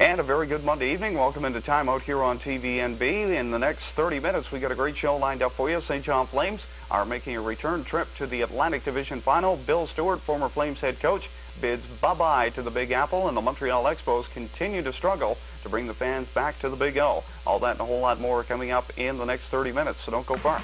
And a very good Monday evening. Welcome into Time Out here on TVNB. In the next 30 minutes, we got a great show lined up for you. St. John Flames are making a return trip to the Atlantic Division Final. Bill Stewart, former Flames head coach, bids bye-bye to the Big Apple, and the Montreal Expos continue to struggle to bring the fans back to the Big O. All that and a whole lot more coming up in the next 30 minutes, so don't go far.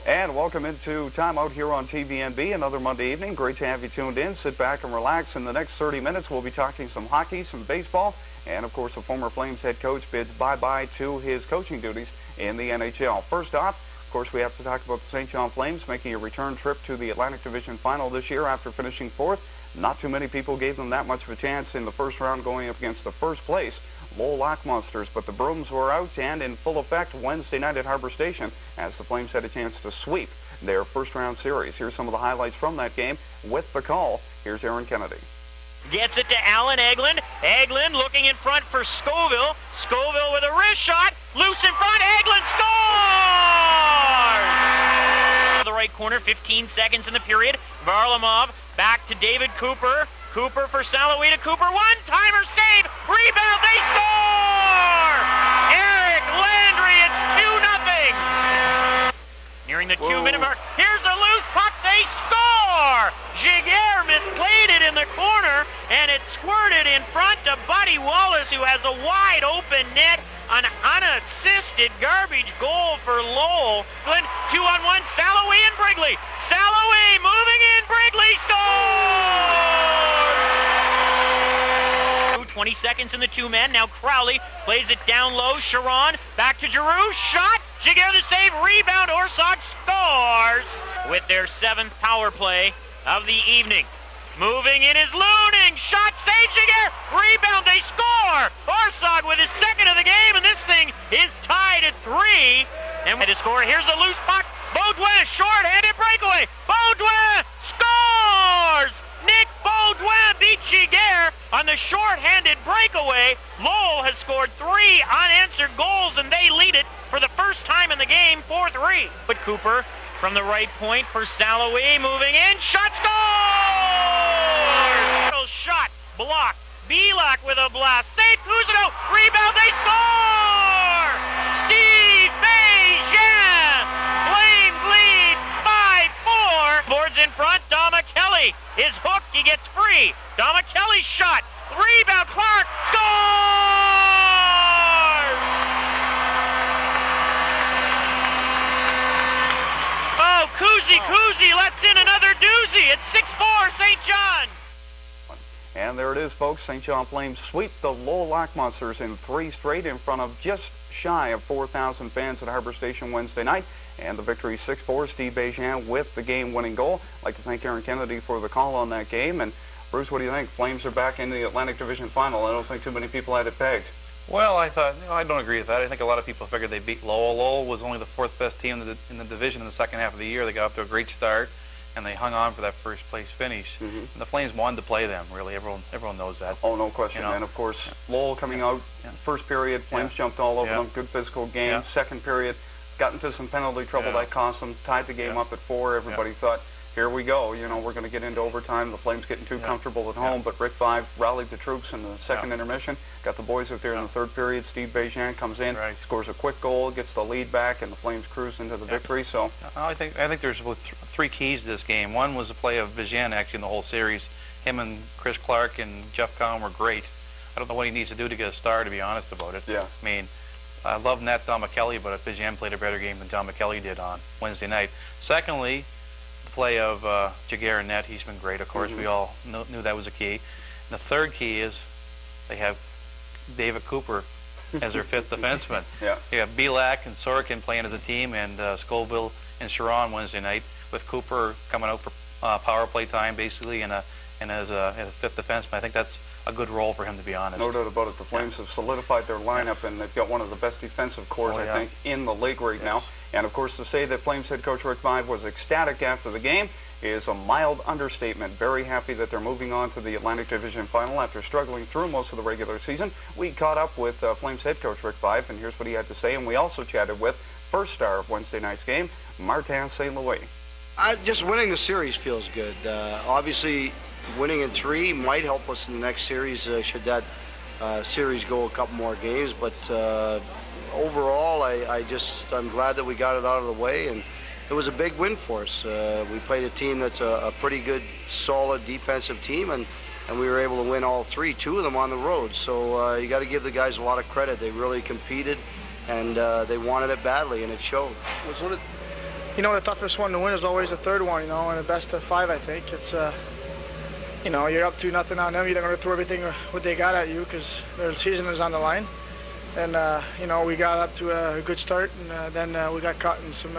And welcome into Time Out here on TVNB, another Monday evening. Great to have you tuned in. Sit back and relax. In the next 30 minutes, we'll be talking some hockey, some baseball, and of course, the former Flames head coach bids bye-bye to his coaching duties in the NHL. First off, of course, we have to talk about the St. John Flames making a return trip to the Atlantic Division Final this year after finishing fourth. Not too many people gave them that much of a chance in the first round going up against the first place Lowell Lock Monsters, but the brooms were out and in full effect Wednesday night at Harbor Station as the Flames had a chance to sweep their first round series. Here's some of the highlights from that game with the call. Here's Aaron Kennedy. Gets it to Allen Eglin. Eglin looking in front for Scoville. Scoville with a wrist shot. Loose in front. Eglin scores! The right corner, 15 seconds in the period. Varlamov back to David Cooper. Cooper for Saloui to Cooper. One-timer save. Rebound. They score! Eric Landry, it's 2-0. Nearing the 2-minute mark. Here's the loose puck. They score! Giguère misplayed it in the corner, and it squirted in front to Buddy Wallace, who has a wide open net. An unassisted garbage goal for Lowell. 2-on-1. Saloui and Brigley. Saloui moving in. Brigley scores! 20 seconds in the two-man. Now Crowley plays it down low. Sharon back to Giroux. Shot. Giguère the save. Rebound. Orsog scores with their 7th power play of the evening. Moving in is Looning. Shot. Save. Giguère. Rebound. They score. Orsog with his 2nd of the game, and this thing is tied at 3. And to score. Here's the loose puck. Baudouin. Short-handed breakaway. Baudouin scores. Nick Baudouin beats Giguère on the short-handed breakaway. Lowell has scored 3 unanswered goals, and they lead it for the first time in the game, 4-3. But Cooper from the right point for Saloui, moving in, shot, scores! Shot, block, Belak with a blast, save, Cousineau, rebound, they score! Steve Bejean, Flames lead 5-4. Boards in front, Kelly is hooked, he gets free. Kelly's shot, rebound, Clark, scores! Oh, Kuzi lets in another doozy. It's 6-4, St. John. And there it is, folks. St. John Flames sweep the Lowell Lock Monsters in 3 straight in front of just shy of 4,000 fans at Harbor Station Wednesday night. And the victory 6-4, Steve Bejean with the game-winning goal. I'd like to thank Aaron Kennedy for the call on that game. And Bruce, what do you think? Flames are back in the Atlantic Division Final. I don't think too many people had it pegged. Well, I don't agree with that. I think a lot of people figured they beat Lowell. Lowell was only the 4th best team in the division in the second half of the year. They got off to a great start, and they hung on for that first place finish. And the Flames wanted to play them, really. Everyone knows that. Oh, no question. And of course, Lowell coming out, first period, Flames jumped all over them. Good physical game. Second period, got into some penalty trouble that cost them, tied the game up at 4. Everybody thought, here we go, you know, we're going to get into overtime. The Flames getting too comfortable at home, but Rick Vaive rallied the troops in the second intermission, got the boys out there in the 3rd period. Steve Bejean comes in, scores a quick goal, gets the lead back, and the Flames cruise into the victory. So I think there's 3 keys to this game. One was the play of Bejean actually in the whole series. Him and Chris Clark and Jeff Cowan were great. I don't know what he needs to do to get a star, to be honest about it. I mean, I love Nat Kelly, but Bejean played a better game than Kelly did on Wednesday night. Secondly, play of Giguère and net, he's been great. Of course, we all knew that was a key. And the 3rd key is they have David Cooper as their 5th defenseman. You have Belak and Sorokin playing as a team, and Scoville and Sharon Wednesday night, with Cooper coming out for power play time basically, and as a fifth defenseman. I think that's a good role for him, to be honest. No doubt about it. The Flames have solidified their lineup, and they've got one of the best defensive cores, I think, in the league right now. And, of course, to say that Flames head coach Rick Vaive was ecstatic after the game is a mild understatement. Very happy that they're moving on to the Atlantic Division Final after struggling through most of the regular season. We caught up with Flames head coach Rick Vaive, and here's what he had to say. And we also chatted with first star of Wednesday night's game, Martin St. Louis. Just winning the series feels good. Obviously, winning in 3 might help us in the next series should that series go a couple more games. But overall, I'm glad that we got it out of the way, and it was a big win for us. We played a team that's a pretty good, solid defensive team, and we were able to win all 3, 2 of them on the road. So you got to give the guys a lot of credit. They really competed, and they wanted it badly, and it showed. You know, the toughest one to win is always the third one, you know, and the best of 5, I think. It's, you know, you're up 2-0 on them. You're not going to throw everything what they got at you because their season is on the line. And, you know, we got up to a good start, and then we got caught in some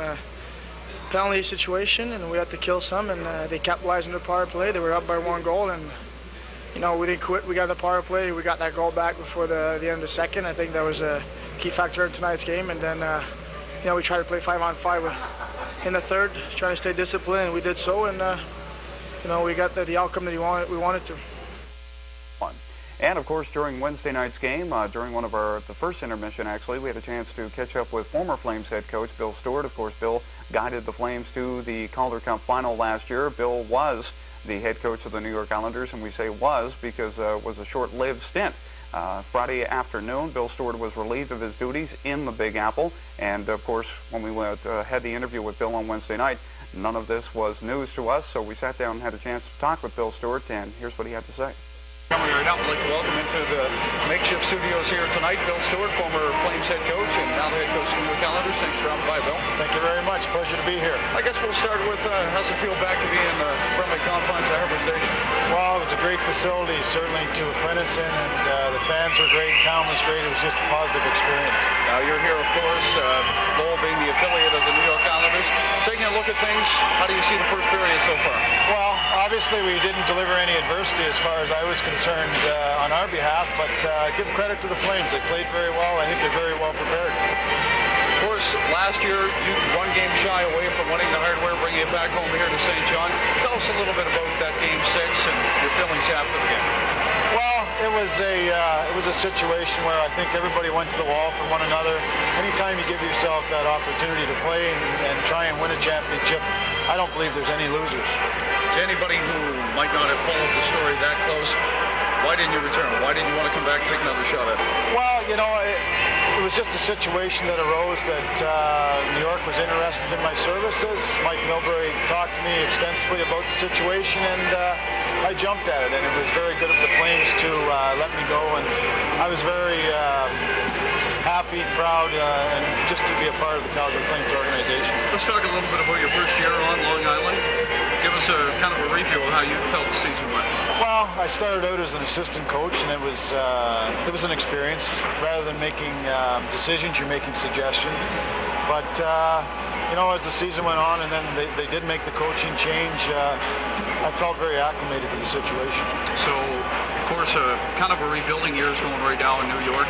penalty situation, and we had to kill some, and they capitalized on their power play. They were up by 1 goal, and, you know, we didn't quit. We got the power play. We got that goal back before the end of the second. I think that was a key factor in tonight's game. And then, you know, we tried to play 5-on-5 in the third, trying to stay disciplined, and we did so, and you know, we got the outcome that we wanted to. And of course, during Wednesday night's game, during one of the first intermission actually, we had a chance to catch up with former Flames head coach Bill Stewart. Of course, Bill guided the Flames to the Calder Cup final last year. Bill was the head coach of the New York Islanders, and we say was because it was a short-lived stint. Friday afternoon, Bill Stewart was relieved of his duties in the Big Apple. And, of course, when we had the interview with Bill on Wednesday night, none of this was news to us. So we sat down and had a chance to talk with Bill Stewart, and here's what he had to say. Coming right up, I'd like to welcome into the makeshift studios here tonight, Bill Stewart, former Flames head coach and now the head coach of the New York Islanders. Thanks for dropping by, Bill. Thank you very much. Pleasure to be here. I guess we'll start with how's it feel back to be in the friendly confines of Harbor Station? Well, it was a great facility, certainly to apprentice in, and the fans were great, town was great. It was just a positive experience. Now you're here, of course, Lowell being the affiliate of the New York Islanders. Taking a look at things, how do you see the first period so far? Well, obviously we didn't deliver any adversity as far as I was concerned on our behalf, but give credit to the Flames. They played very well. I think they're very well prepared. Of course, last year you 1 game shy away from winning the hardware, bringing it back home here to St. John. Tell us a little bit about that Game 6 and your feelings after the game. Well, it was a situation where I think everybody went to the wall for one another. Anytime you give yourself that opportunity to play and try and win a championship, I don't believe there's any losers. To anybody who might not have followed the story that close, why didn't you return? Why didn't you want to come back and take another shot at it? Well, you know, it was just a situation that arose that New York was interested in my services. Mike Milbury talked to me extensively about the situation, and I jumped at it, and it was very good of the Flames to let me go, and I was very happy, proud, and just to be a part of the Calgary Flames organization. Let's talk a little bit about your first year on Long Island. Give us a kind of a review of how you felt the season went. Well, I started out as an assistant coach, and it was an experience. Rather than making decisions, you're making suggestions. But you know, as the season went on, and then they did make the coaching change, I felt very acclimated to the situation. So, of course, kind of a rebuilding year is going right now in New York.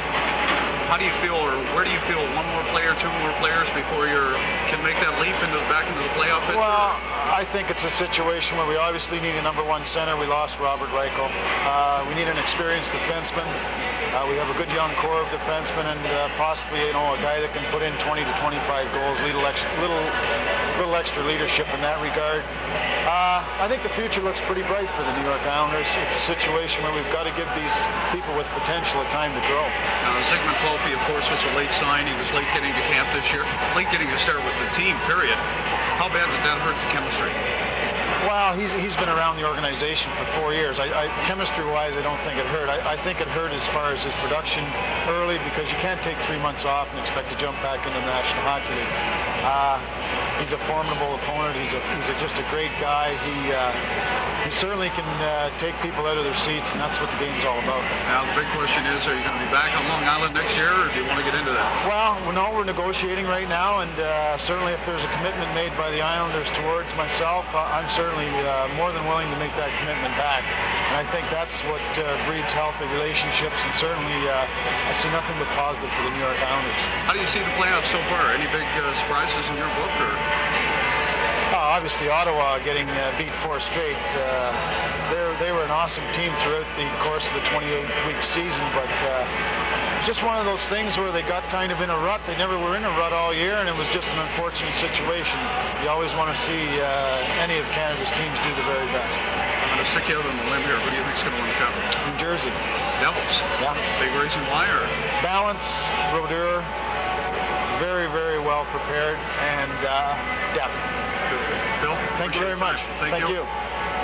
How do you feel, or where do you feel, 1 more player, 2 more players before you can make that leap back into the playoff picture? Well, I think it's a situation where we obviously need a #1 center. We lost Robert Reichel. We need an experienced defenseman. We have a good young core of defensemen, and possibly, you know, a guy that can put in 20 to 25 goals, little extra leadership in that regard. I think the future looks pretty bright for the New York Islanders. It's a situation where we've got to give these people with potential a time to grow. Now, Zygmunt Cloupy, of course, was a late sign. He was late getting to camp this year, late getting a start with the team, period. How bad did that hurt the chemistry? Well, he's been around the organization for 4 years. Chemistry-wise, I don't think it hurt. I think it hurt as far as his production early, because you can't take 3 months off and expect to jump back into the National Hockey League. he's a formidable opponent. He's just a great guy. He certainly can take people out of their seats, and that's what the game's all about. Now, the big question is, are you going to be back on Long Island next year, or do you want to get into that? Well, no, we're negotiating right now, and certainly if there's a commitment made by the Islanders towards myself, I'm certainly more than willing to make that commitment back. And I think that's what breeds healthy relationships, and certainly I see nothing but positive for the New York Islanders. How do you see the playoffs so far? Any big surprises in your book, or? Obviously, Ottawa getting beat 4 straight. They were an awesome team throughout the course of the 28-week season, but it's just one of those things where they got kind of in a rut. They never were in a rut all year, and it was just an unfortunate situation. You always want to see any of Canada's teams do the very best. I'm going to stick you out on the limb here. Who do you think is going to win the cup? New Jersey. Devils? Yeah. Big reason why, or? Balance, brodeur, very, very well prepared, and depth. Bill, thank you very much. Thank you.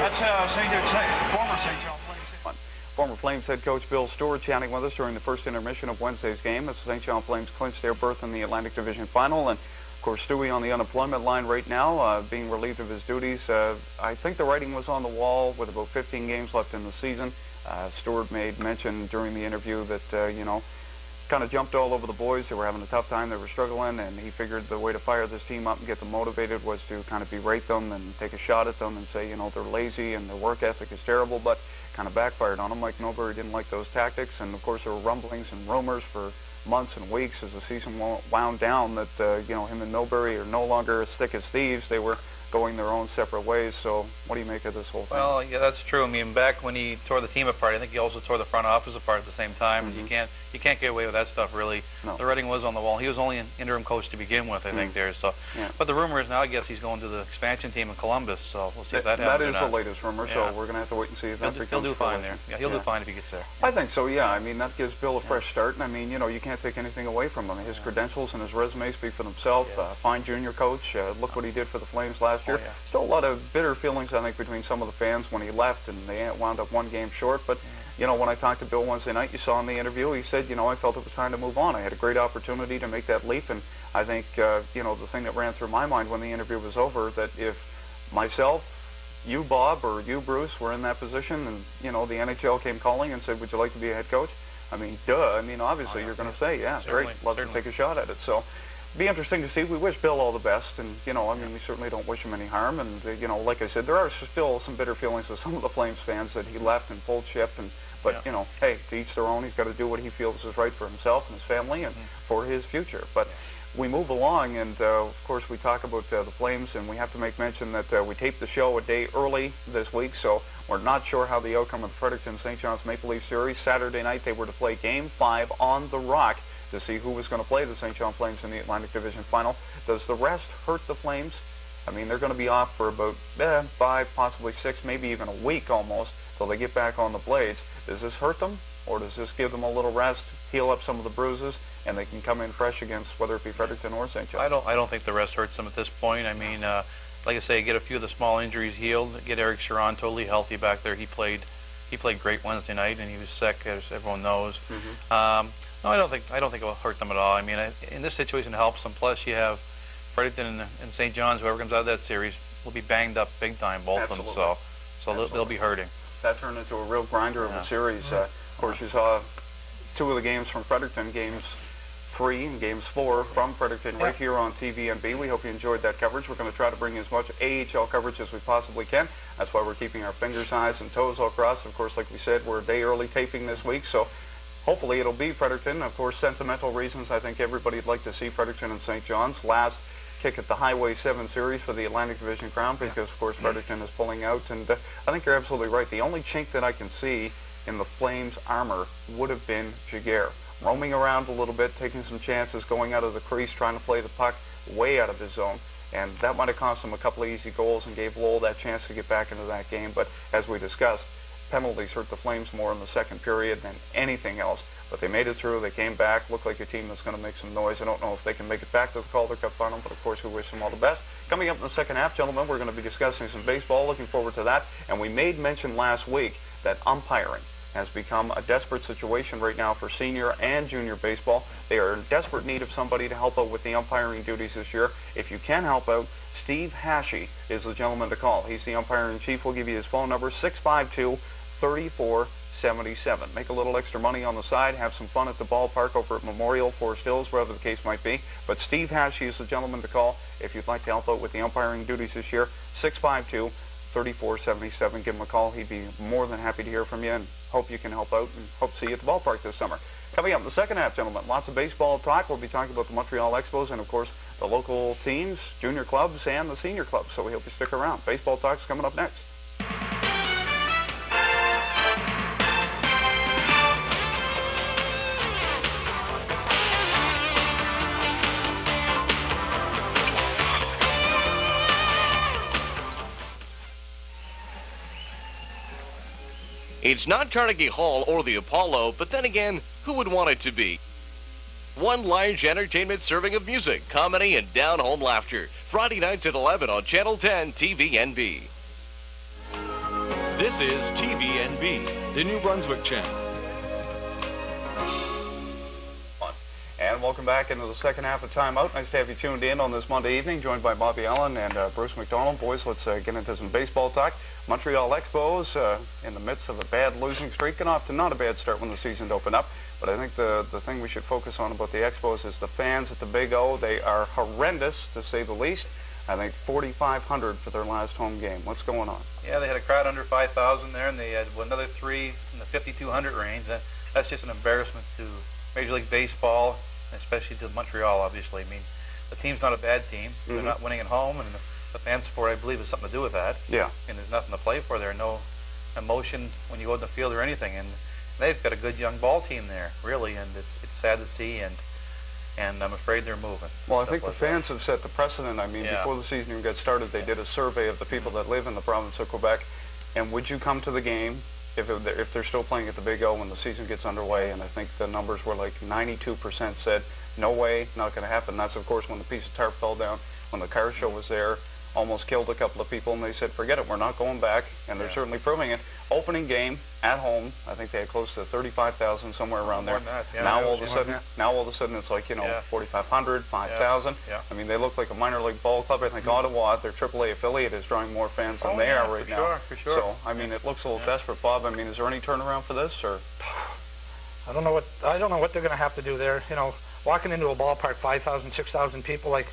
That's former St. John Flames. Former Flames head coach Bill Stewart chatting with us during the first intermission of Wednesday's game as the St. John Flames clinched their berth in the Atlantic Division Final. And of course, Stewie on the unemployment line right now, being relieved of his duties. I think the writing was on the wall with about 15 games left in the season. Stewart made mention during the interview that, you know, kind of jumped all over the boys. They were having a tough time. They were struggling, and he figured the way to fire this team up and get them motivated was to kind of berate them and take a shot at them and say, you know, they're lazy and their work ethic is terrible, but kind of backfired on them. Mike Nobury didn't like those tactics, and of course there were rumblings and rumors for months and weeks as the season wound down that, you know, him and Nobury are no longer as thick as thieves. They were going their own separate ways. So what do you make of this whole thing? Well, yeah, that's true. I mean, back when he tore the team apart, I think he also tore the front office apart at the same time. And you can't get away with that stuff, really. No. The writing was on the wall. He was only an interim coach to begin with, I think, there. So, but the rumor is now, I guess, he's going to the expansion team in Columbus. So we'll see if that happens. That is the latest rumor. So we're going to have to wait and see if that becomes. He'll do fine there. Yeah, he'll do fine if he gets there. I think so. Yeah. I mean, that gives Bill a fresh start. And I mean, you know, you can't take anything away from him. His credentials and his resume speak for themselves. Fine junior coach. Look what he did for the Flames last year. Still a lot of bitter feelings, I think, between some of the fans when he left, and they wound up 1 game short. But you know, when I talked to Bill Wednesday night, you saw in the interview, he said, you know, I felt it was time to move on. I had a great opportunity to make that leap, and I think, you know, the thing that ran through my mind when the interview was over, that if myself, you, Bob, or you, Bruce, were in that position, and, you know, the NHL came calling and said, would you like to be a head coach? I mean, duh. I mean, obviously, you're going to say, yeah, great, love to take a shot at it. So be interesting to see. We wish Bill all the best, and, you know, I mean, we certainly don't wish him any harm, and, you know, like I said, there are still some bitter feelings with some of the Flames fans that he left and pulled ship, and but, you know, hey, to each their own. He's got to do what he feels is right for himself and his family and for his future. But we move along, and, of course, we talk about the Flames, and we have to make mention that we taped the show a day early this week, so we're not sure how the outcome of the Fredericton-St. John's Maple Leaf series. Saturday night, they were to play Game 5 on the Rock to see who was going to play the St. John Flames in the Atlantic Division Final. Does the rest hurt the Flames? I mean, they're going to be off for about 5, possibly 6, maybe even a week almost till they get back on the blades. Does this hurt them, or does this give them a little rest, heal up some of the bruises, and they can come in fresh against whether it be Fredericton or St. John? I don't think the rest hurts them at this point. I mean, like I say, get a few of the small injuries healed, get Eric Sharon totally healthy back there. He played great Wednesday night, and he was sick, as everyone knows. No, I don't think it will hurt them at all. I mean, in this situation, it helps them. Plus, you have Fredericton and St. John's. Whoever comes out of that series will be banged up big time, both of them. So they'll be hurting. That turned into a real grinder of a series. Of course, you saw 2 of the games from Fredericton, games 3 and games 4 from Fredericton right here on TVNB. We hope you enjoyed that coverage. We're going to try to bring you as much AHL coverage as we possibly can. That's why we're keeping our fingers, eyes, and toes all crossed. Of course, like we said, we're a day early taping this week, so hopefully it'll be Fredericton. Of course, sentimental reasons. I think everybody'd like to see Fredericton and St. John's last kick at the Highway 7 series for the Atlantic Division crown because, of course, Fredericton is pulling out. And I think you're absolutely right. The only chink that I can see in the Flames' armor would have been Jaguar. Roaming around a little bit, taking some chances, going out of the crease, trying to play the puck way out of his zone. And that might have cost him a couple of easy goals and gave Lowell that chance to get back into that game. But as we discussed, penalties hurt the Flames more in the second period than anything else. But they made it through. They came back. Looked like a team that's going to make some noise. I don't know if they can make it back to the Calder Cup final, but of course we wish them all the best. Coming up in the second half, gentlemen, we're going to be discussing some baseball. Looking forward to that. And we made mention last week that umpiring has become a desperate situation right now for senior and junior baseball. They are in desperate need of somebody to help out with the umpiring duties this year. If you can help out, Steve Hashey is the gentleman to call. He's the umpire-in-chief. We'll give you his phone number, 652-3477. Make a little extra money on the side. Have some fun at the ballpark over at Memorial, Forest Hills, wherever the case might be. But Steve Hashey is the gentleman to call if you'd like to help out with the umpiring duties this year. 652-3477. Give him a call. He'd be more than happy to hear from you, and hope you can help out, and hope to see you at the ballpark this summer. Coming up in the second half, gentlemen, lots of baseball talk. We'll be talking about the Montreal Expos and, of course, the local teams, junior clubs, and the senior clubs. So we hope you stick around. Baseball talk's coming up next. It's not Carnegie Hall or the Apollo, but then again, who would want it to be? One large entertainment serving of music, comedy, and down-home laughter. Friday nights at 11 on Channel 10 TVNB. This is TVNB, the New Brunswick channel. And welcome back into the second half of Time Out. Nice to have you tuned in on this Monday evening, joined by Bobby Allen and Bruce McDonald. Boys, let's get into some baseball talk. Montreal Expos in the midst of a bad losing streak, and off to not a bad start when the season opened up. But I think the thing we should focus on about the Expos is the fans at the Big O. They are horrendous, to say the least. I think 4,500 for their last home game. What's going on? Yeah, they had a crowd under 5,000 there, and they had another 3 in the 5,200 range. That's just an embarrassment to Major League Baseball, especially to Montreal, obviously. I mean, the team's not a bad team. They're not winning at home, and the fan support, I believe, has something to do with that. Yeah. And there's nothing to play for there. No emotion when you go in the field or anything. And they've got a good young ball team there, really, and it's sad to see, and I'm afraid they're moving. Well, I think the fans have set the precedent. I mean, before the season even got started, they did a survey of the people that live in the province of Quebec, and would you come to the game if they're still playing at the Big O when the season gets underway? And I think the numbers were like 92% said, no way, not going to happen. That's, of course, when the piece of tarp fell down, when the car show was there, almost killed a couple of people, and they said, forget it, we're not going back, and they're certainly proving it. Opening game at home, I think they had close to 35,000, somewhere around there. Now all of a sudden it's like, 4,500, 5,000. I mean, they look like a minor league ball club. I think Ottawa, their AAA affiliate, is drawing more fans than they are right now. For sure. So, I mean, it looks a little desperate, Bob. I mean, is there any turnaround for this, or? I don't know what they're going to have to do there. Walking into a ballpark, 5,000, 6,000 people, like,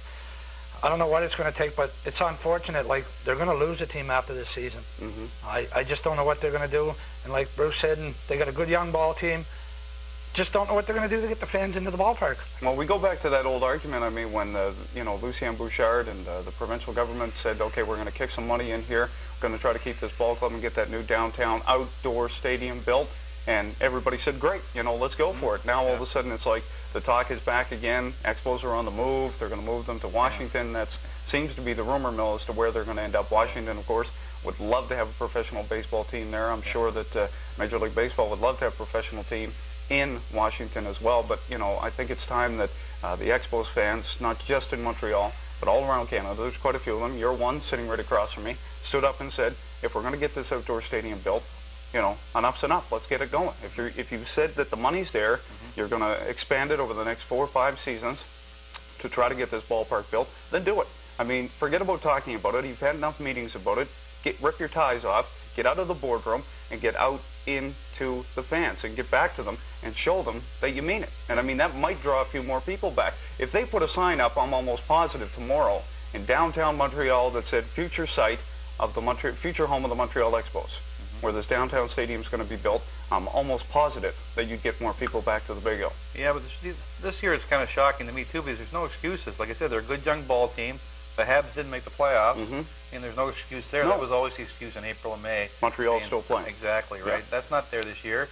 I don't know what it's going to take, but it's unfortunate. Like, they're going to lose a team after this season. I just don't know what they're going to do. And like Bruce said, they got a good young ball team. Just don't know what they're going to do to get the fans into the ballpark. Well, we go back to that old argument. I mean, when Lucien Bouchard and the provincial government said, okay, we're going to kick some money in here. We're going to try to keep this ball club and get that new downtown outdoor stadium built. And everybody said, great, let's go for it. Now all of a sudden it's like the talk is back again. Expos are on the move. They're going to move them to Washington. That seems to be the rumor mill as to where they're going to end up. Washington, of course, would love to have a professional baseball team there. I'm sure that Major League Baseball would love to have a professional team in Washington as well. But, I think it's time that the Expos fans, not just in Montreal, but all around Canada, there's quite a few of them, you're one sitting right across from me, stood up and said, if we're going to get this outdoor stadium built, enough's enough. Let's get it going. If you've said that the money's there, you're going to expand it over the next 4 or 5 seasons to try to get this ballpark built, then do it. I mean, forget about talking about it. You've had enough meetings about it. Rip your ties off, get out of the boardroom, and get out into the fans and get back to them and show them that you mean it. And I mean, that might draw a few more people back. If they put a sign up, I'm almost positive tomorrow in downtown Montreal that said future site of the future home of the Montreal Expos, where this downtown stadium is going to be built, I'm almost positive that you'd get more people back to the Big O. Yeah, but this year it's kind of shocking to me, too, because there's no excuses. Like I said, they're a good young ball team. The Habs didn't make the playoffs, and there's no excuse there. That was always the excuse in April and May. Montreal's still playing. Exactly, right. That's not there this year.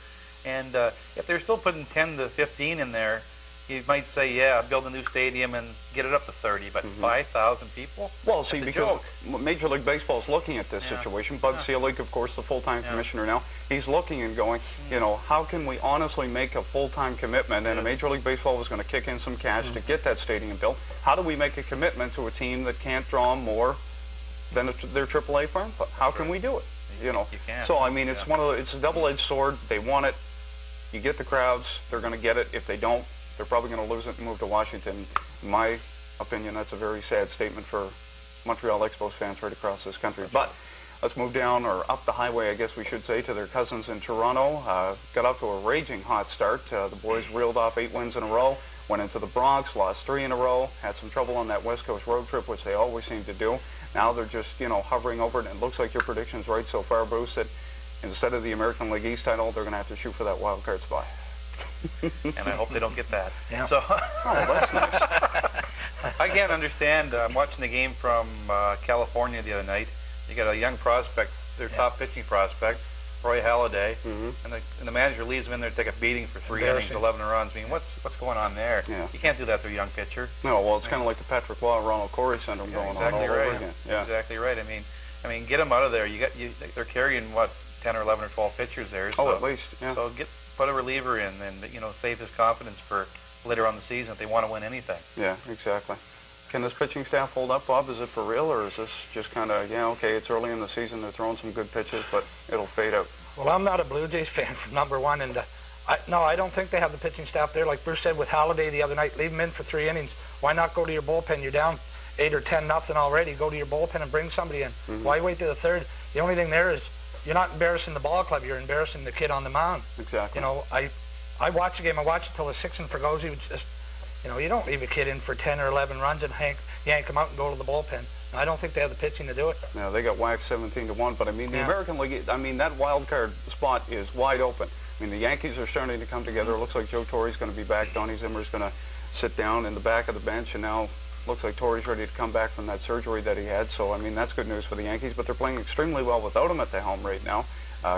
And if they're still putting 10 to 15 in there, you might say, yeah, build a new stadium and get it up to 30, but 5,000 people? Well, see, because Major League Baseball is looking at this situation. Bud Selig, of course, the full-time commissioner now, he's looking and going, how can we honestly make a full-time commitment? And Major League Baseball was going to kick in some cash to get that stadium built. How do we make a commitment to a team that can't draw more than their AAA farm club? How can we do it? You can't. So, I mean, it's it's a double-edged sword. They want it. You get the crowds. They're going to get it. If they don't, they're probably going to lose it and move to Washington. In my opinion, that's a very sad statement for Montreal Expos fans right across this country. But let's move down, or up the highway, I guess we should say, to their cousins in Toronto. Got off to a raging hot start. The boys reeled off 8 wins in a row, went into the Bronx, lost 3 in a row, had some trouble on that West Coast road trip, which they always seem to do. Now they're just, hovering over it, and it looks like your prediction's right so far, Bruce, that instead of the American League East title, they're going to have to shoot for that wild card spot. And I hope they don't get that. Yeah. So, that's nice. I can't understand. I'm watching the game from California the other night. You got a young prospect, their top pitching prospect, Roy Halladay, and the manager leaves him in there to take a beating for 3 innings, 11 runs. I mean, what's going on there? Yeah. You can't do that to a young pitcher. No, well, it's kind of like the Patrick Law, Ronald Corey syndrome going on all over again. Yeah. Exactly right. I mean, get them out of there. They're carrying what, 10 or 11 or 12 pitchers there. So, at least. Yeah. So put a reliever in, and save his confidence for later on the season if they want to win anything. Yeah, exactly. Can this pitching staff hold up, Bob? Is it for real, or is this just kind of, okay, it's early in the season, they're throwing some good pitches, but it'll fade out? Well, I'm not a Blue Jays fan from number one, and I don't think they have the pitching staff there. Like Bruce said with Halladay the other night, leave him in for 3 innings. Why not go to your bullpen? You're down 8 or 10 nothing already. Go to your bullpen and bring somebody in. Why wait to the third? The only thing there is you're not embarrassing the ball club. You're embarrassing the kid on the mound. Exactly. I watched the game. I watched it till the 6th, and Fregosi would just, you don't leave a kid in for 10 or 11 runs and yank him out and go to the bullpen. I don't think they have the pitching to do it. Yeah, they got whacked 17-1, but the American League, that wild card spot is wide open. The Yankees are starting to come together. It looks like Joe Torre's going to be back. Donnie Zimmer's going to sit down in the back of the bench, and now looks like Torre's ready to come back from that surgery that he had. So, that's good news for the Yankees, but they're playing extremely well without him at the helm right now.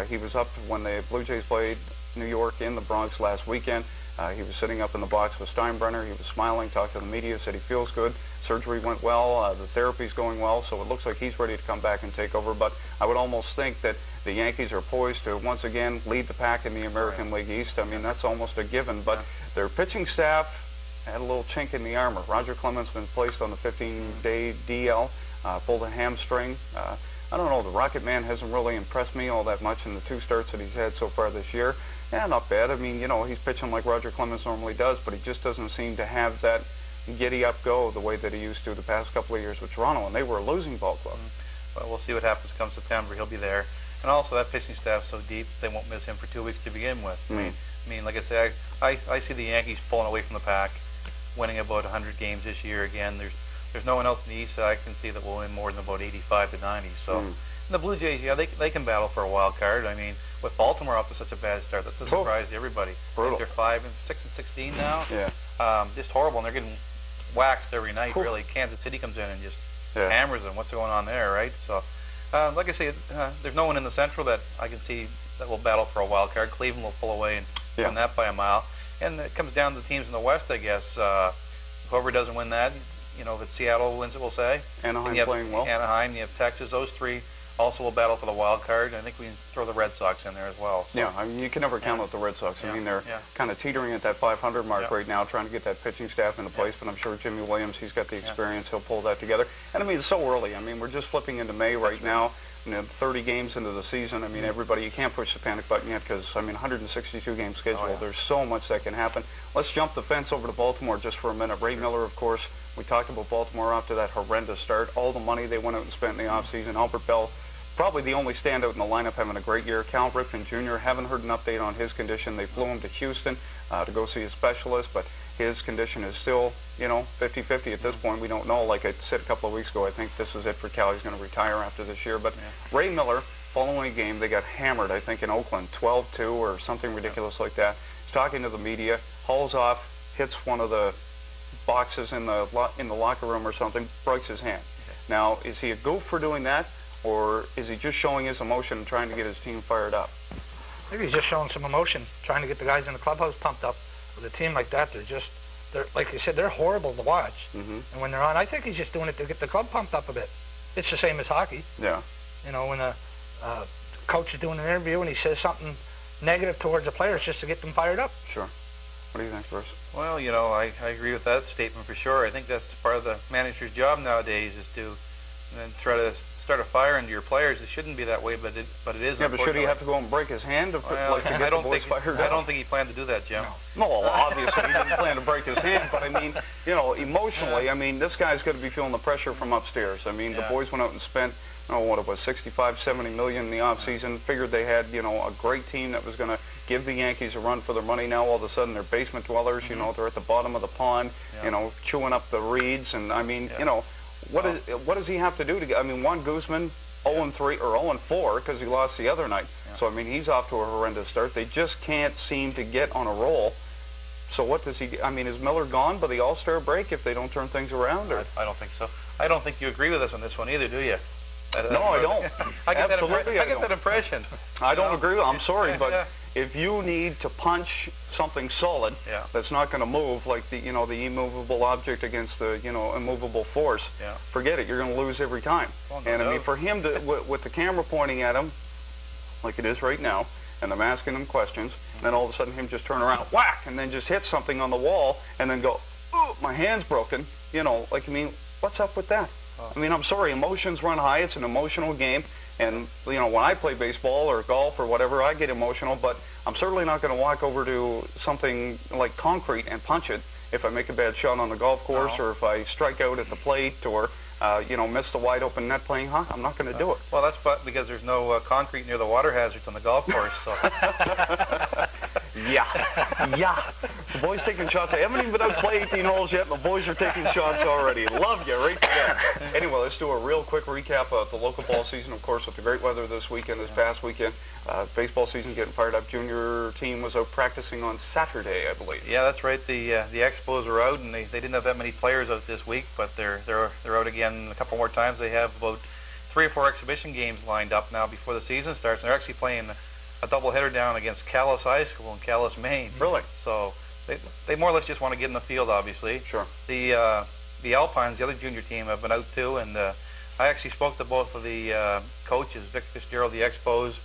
He was up when the Blue Jays played New York in the Bronx last weekend. He was sitting up in the box with Steinbrenner. He was smiling, talked to the media, said he feels good. Surgery went well. The therapy's going well, so it looks like he's ready to come back and take over. But I would almost think that the Yankees are poised to once again lead the pack in the American League East. That's almost a given. But their pitching staff had a little chink in the armor. Roger Clemens been placed on the 15-day DL, pulled a hamstring. I don't know, the Rocket Man hasn't really impressed me all that much in the 2 starts that he's had so far this year. Yeah, not bad. He's pitching like Roger Clemens normally does, but he just doesn't seem to have that giddy-up go the way that he used to the past couple of years with Toronto, and they were a losing ball club. Well, we'll see what happens come September. He'll be there. And also, that pitching staff's so deep, they won't miss him for 2 weeks to begin with. Like I say, I see the Yankees pulling away from the pack, winning about 100 games this year again. There's no one else in the East that I can see that will win more than about 85 to 90. So, and the Blue Jays, they can battle for a wild card. With Baltimore off to such a bad start, that's a surprise to everybody. Brutal. They're 5-6-16 now. Yeah. Just horrible, and they're getting waxed every night. Really, Kansas City comes in and just hammers them. What's going on there, right? So, like I say, there's no one in the Central that I can see that will battle for a wild card. Cleveland will pull away and win that by a mile. And it comes down to the teams in the West, I guess. Whoever doesn't win that, if Seattle wins it, we'll say. Anaheim playing well. Anaheim, you have Texas. Those 3 also will battle for the wild card. I think we can throw the Red Sox in there as well. So. Yeah, you can never count out the Red Sox. They're kind of teetering at that 500 mark right now, trying to get that pitching staff into place, but I'm sure Jimmy Williams, he's got the experience, he'll pull that together. And it's so early. We're just flipping into May right now. 30 games into the season. Everybody, you can't push the panic button yet because, 162 game schedule. There's so much that can happen. Let's jump the fence over to Baltimore just for a minute. Ray Miller, of course, we talked about Baltimore after that horrendous start. All the money they went out and spent in the offseason. Albert Bell, probably the only standout in the lineup, having a great year. Cal Ripken Jr., haven't heard an update on his condition. They flew him to Houston to go see a specialist, but his condition is still, 50-50 at this point. We don't know. Like I said a couple of weeks ago, I think this is it for Cal. He's going to retire after this year. But Ray Miller, following a game, they got hammered, I think, in Oakland, 12-2 or something ridiculous like that. He's talking to the media, hauls off, hits one of the boxes in the locker room or something, breaks his hand. Now, is he a goof for doing that, or is he just showing his emotion and trying to get his team fired up? I think he's just showing some emotion, trying to get the guys in the clubhouse pumped up. With a team like that, they're like you said, they're horrible to watch. And when they're on, I think he's just doing it to get the club pumped up a bit. It's the same as hockey. Yeah. When a coach is doing an interview and he says something negative towards the players just to get them fired up. Sure. What do you think, Bruce? Well, I agree with that statement for sure. I think that's part of the manager's job nowadays is to try to start a fire into your players. It shouldn't be that way, but it is. Yeah, but should he have to go and break his hand to, well, to get the boys fired up? I don't think he planned to do that, Jim. No, well, obviously he didn't plan to break his hand, but I mean, you know, emotionally, I mean, this guy's going to be feeling the pressure from upstairs. I mean, the boys went out and spent, what it was, 65, 70 million in the offseason. Figured they had, you know, a great team that was going to give the Yankees a run for their money. Now all of a sudden they're basement dwellers. You know, they're at the bottom of the pond. You know, chewing up the reeds, and I mean, you know, what does he have to do to get? I mean, Juan Guzman 0-3 or 0-4 because he lost the other night. So I mean, he's off to a horrendous start. They just can't seem to get on a roll. So what does he? I mean, is Miller gone by the All-Star break if they don't turn things around? Or? I don't think so. I don't think you agree with us on this one either, do you? No, I don't. I get that impression. I don't agree. I'm sorry, but if you need to punch something solid that's not going to move, like the the immovable object against the immovable force, forget it. You're going to lose every time. Well, no, and I mean, for him to with the camera pointing at him, like it is right now, and them asking him questions, and then all of a sudden him just turn around, whack, and then just hit something on the wall, and then go, oh, my hand's broken. You know, like I mean, what's up with that? I mean, I'm sorry, emotions run high. It's an emotional game. And, you know, when I play baseball or golf or whatever, I get emotional. But I'm certainly not going to walk over to something like concrete and punch it if I make a bad shot on the golf course or if I strike out at the plate or, miss the wide open net playing. I'm not going to do it. Well, that's because there's no concrete near the water hazards on the golf course. So. Yeah. The boys taking shots. I haven't even been out to play 18 holes yet, and the boys are taking shots already. Love you right there. Anyway, let's do a real quick recap of the local ball season. Of course, with the great weather this past weekend, baseball season getting fired up. Junior team was out practicing on Saturday, I believe. Yeah, that's right. The Expos are out, and they didn't have that many players out this week, but they're out again a couple more times. They have about 3 or 4 exhibition games lined up now before the season starts, and they're actually playing a doubleheader down against Calais High School in Calais, Maine. Really? So they more or less just want to get in the field, obviously. Sure. The Alpines, the other junior team, have been out too, and I actually spoke to both of the coaches, Vic Fitzgerald, the Expos,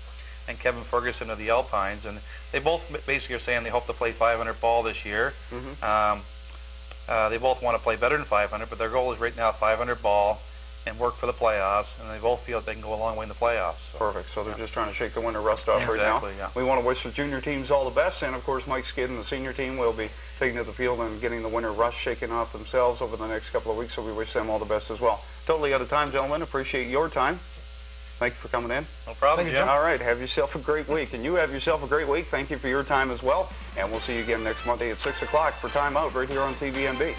and Kevin Ferguson of the Alpines, and they both basically are saying they hope to play 500 ball this year. They both want to play better than 500, but their goal is right now 500 ball and work for the playoffs, and they both feel they can go a long way in the playoffs. So. Perfect. So they're just trying to shake the winter rust off right now. Yeah. We want to wish the junior teams all the best, and of course Mike Skid and the senior team will be taking to the field and getting the winter rust shaken off themselves over the next couple of weeks, so we wish them all the best as well. Totally out of time, gentlemen. Appreciate your time. Thank you for coming in. No problem, Jim. All right. Have yourself a great week, and you have yourself a great week. Thank you for your time as well, and we'll see you again next Monday at 6 o'clock for Time Out right here on TVNB.